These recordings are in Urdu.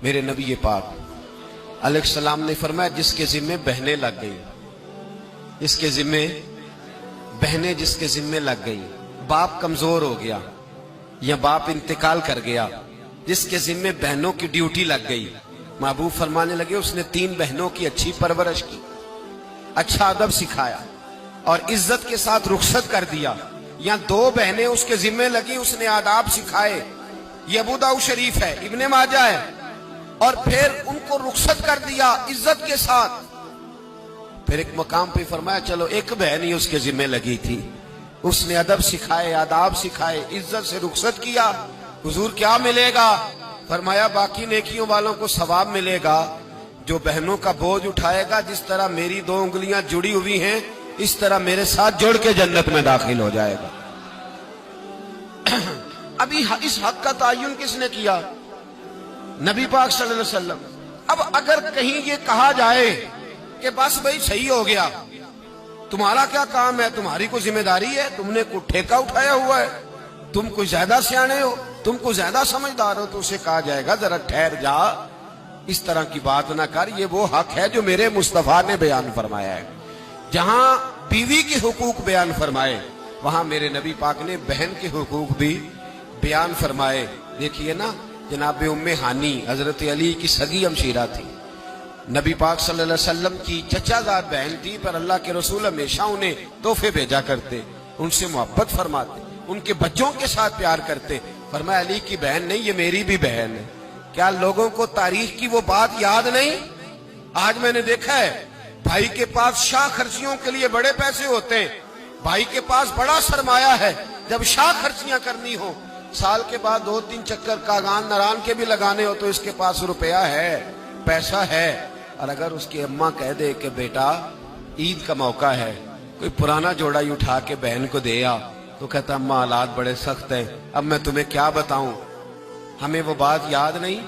میرے نبی پاک علیہ السلام نے فرمایا جس کے ذمے بہنیں لگ گئی، جس کے ذمے بہنیں جس کے ذمے لگ گئی، باپ کمزور ہو گیا یا باپ انتقال کر گیا، جس کے ذمے بہنوں کی ڈیوٹی لگ گئی، محبوب فرمانے لگے اس نے 3 بہنوں کی اچھی پرورش کی، اچھا ادب سکھایا اور عزت کے ساتھ رخصت کر دیا، یا 2 بہنیں اس کے ذمے لگی، اس نے آداب سکھائے، یہ ابو داؤد شریف ہے، ابن ماجہ ہے، اور پھر ان کو رخصت کر دیا عزت کے ساتھ۔ پھر ایک مقام پہ فرمایا چلو ایک بہن ہی اس کے ذمے لگی تھی، اس نے ادب سکھائے، آداب سکھائے، عزت سے رخصت کیا، حضور کیا ملے گا؟ فرمایا باقی نیکیوں والوں کو ثواب ملے گا، جو بہنوں کا بوجھ اٹھائے گا جس طرح میری 2 انگلیاں جڑی ہوئی ہیں اس طرح میرے ساتھ جڑ کے جنت میں داخل ہو جائے گا۔ ابھی اس حق کا تعین کس نے کیا؟ نبی پاک صلی اللہ علیہ وسلم۔ اب اگر کہیں یہ کہا جائے کہ بس بھئی صحیح ہو گیا، تمہارا کیا کام ہے، تمہاری کوئی ذمہ داری ہے، تم نے کوئی ٹھیکہ اٹھایا ہوا ہے، تم کوئی زیادہ سیانے ہو، تم کوئی زیادہ سمجھدار ہو، تو اسے کہا جائے گا ذرا ٹھہر جا، اس طرح کی بات نہ کر، یہ وہ حق ہے جو میرے مصطفیٰ نے بیان فرمایا ہے۔ جہاں بیوی کے حقوق بیان فرمائے وہاں میرے نبی پاک نے بہن کے حقوق بھی بیان فرمائے۔ دیکھیے نا، جناب ام ہانی حضرت علی کی سگی ہمشیرہ تھی، نبی پاک صلی اللہ علیہ وسلم کی چچا زاد بہن تھی، پر اللہ کے رسول ہمیشہ انہیں تحفے بھیجا کرتے، ان سے محبت فرماتے، ان کے بچوں کے ساتھ پیار کرتے۔ فرمایا علی کی بہن نہیں، یہ میری بھی بہن ہے۔ کیا لوگوں کو تاریخ کی وہ بات یاد نہیں؟ آج میں نے دیکھا ہے بھائی کے پاس شاہ خرچیوں کے لیے بڑے پیسے ہوتے ہیں، بھائی کے پاس بڑا سرمایہ ہے، جب شاہ خرچیاں کرنی ہو، سال کے بعد 2-3 چکر کاغان نران کے بھی لگانے ہو تو اس کے پاس روپیہ ہے، پیسہ ہے، اور اگر اس کی اماں کہہ دے کہ بیٹا عید کا موقع ہے، کوئی پرانا جوڑا ہی اٹھا کے بہن کو دے آ، تو کہتا اماں حالات بڑے سخت ہیں، اب میں تمہیں کیا بتاؤں۔ ہمیں وہ بات یاد نہیں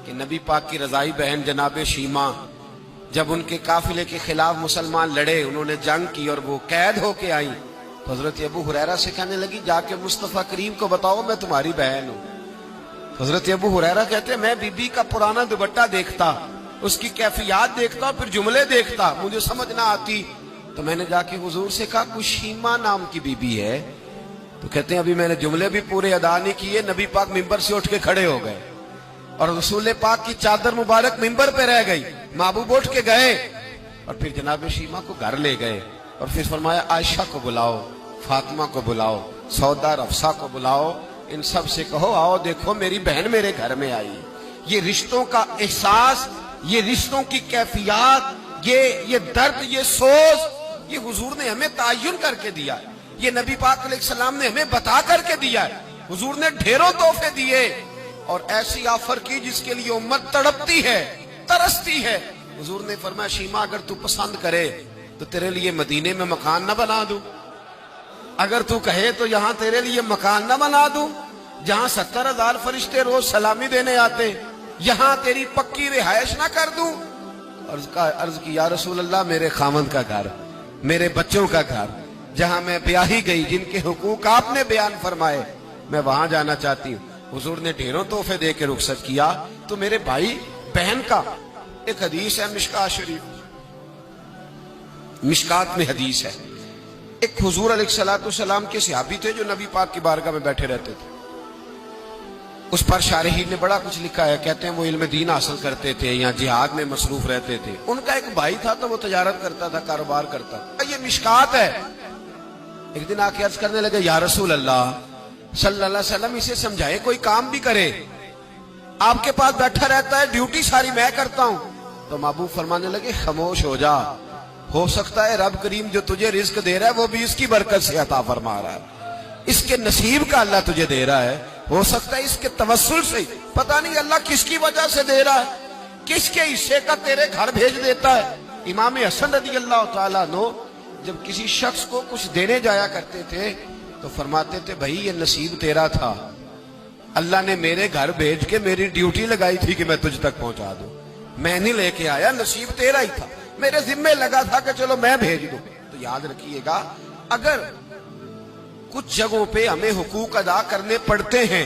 کہ نبی پاک کی رضائی بہن جناب شیمہ جب ان کے قافلے کے خلاف مسلمان لڑے، انہوں نے جنگ کی اور وہ قید ہو کے آئیں، تو حضرت ابو ہریرہ سے کہنے لگی جا کے مصطفیٰ کریم کو بتاؤ میں تمہاری بہن ہوں۔ حضرت ابو ہریرہ کہتے ہیں میں بی بی کا پرانا دوپٹہ دیکھتا، اس کی کیفیات دیکھتا، پھر جملے دیکھتا، مجھے سمجھ نہ آتی، تو میں نے جا کے حضور سے کہا کوئی شیمہ نام کی بی بی ہے، تو کہتے ہیں ابھی میں نے جملے بھی پورے ادا نہیں کیے، نبی پاک ممبر سے اٹھ کے کھڑے ہو گئے اور رسول پاک کی چادر مبارک ممبر پہ رہ گئی، محبوب اٹھ کے گئے اور پھر جناب شیمہ کو گھر لے گئے اور پھر فرمایا عائشہ کو بلاؤ، فاطمہ کو بلاؤ، سودا، رفسہ کو بلاؤ، ان سب سے کہو آؤ دیکھو میری بہن میرے گھر میں آئی۔ یہ رشتوں کا احساس، یہ رشتوں کی کیفیات، یہ درد، یہ سوز، یہ حضور نے ہمیں تعین کر کے دیا ہے، یہ نبی پاک علیہ السلام نے ہمیں بتا کر کے دیا ہے۔ حضور نے ڈھیروں تحفے دیے اور ایسی آفر کی جس کے لیے امت تڑپتی ہے، ترستی ہے۔ حضور نے فرمایا شیمہ اگر تو پسند کرے تو تیرے لیے مدینے میں مکان نہ بنا دوں، اگر تو کہے تو یہاں تیرے لیے مکان نہ بنا دوں، جہاں 70,000 فرشتے روز سلامی دینے آتے، یہاں تیری پکی رہائش نہ کر دوں۔ عرض کی یا رسول اللہ میرے خاوند کا گھر، میرے بچوں کا گھر، جہاں میں بیاہی گئی، جن کے حقوق آپ نے بیان فرمائے، میں وہاں جانا چاہتی ہوں۔ حضور نے ڈھیروں تحفے دے کے رخصت کیا۔ تو میرے بھائی بہن کا ایک حدیث ہے مشکات شریف، مشکات میں حدیث ہے، ایک حضور علیہ السلام کے صحابی تھے جو نبی پاک کی بارگاہ میں بیٹھے رہتے تھے، اس پر شارحین نے بڑا کچھ لکھا ہے، کہتے ہیں وہ علم دین حاصل کرتے تھے یا جہاد میں مصروف رہتے تھے۔ ان کا ایک بھائی تھا تو وہ تجارت کرتا تھا، کاروبار کرتا تھا، یہ مشکات ہے۔ ایک دن آ کے عرض کرنے لگے یا رسول اللہ صلی اللہ علیہ وسلم اسے سمجھائے کوئی کام بھی کرے، آپ کے پاس بیٹھا رہتا ہے، ڈیوٹی ساری میں کرتا ہوں۔ تو محبوب فرمانے لگے خاموش ہو جا، ہو سکتا ہے رب کریم جو تجھے رزق دے رہا ہے وہ بھی اس کی برکت سے عطا فرما رہا ہے، اس کے نصیب کا اللہ تجھے دے رہا ہے، ہو سکتا ہے اس کے توسل سے، پتہ نہیں اللہ کس کی وجہ سے دے رہا ہے، کس کے حصے کا تیرے گھر بھیج دیتا ہے۔ امام حسن رضی اللہ تعالیٰ عنہ جب کسی شخص کو کچھ دینے جایا کرتے تھے تو فرماتے تھے بھائی یہ نصیب تیرا تھا، اللہ نے میرے گھر بھیج کے میری ڈیوٹی لگائی تھی کہ میں تجھ تک پہنچا دوں، میں نہیں لے کے آیا، نصیب تیرا ہی تھا، میرے ذمے لگا تھا کہ چلو میں بھیج دوں۔ تو یاد رکھیے گا اگر کچھ جگہوں پہ ہمیں حقوق ادا کرنے پڑتے ہیں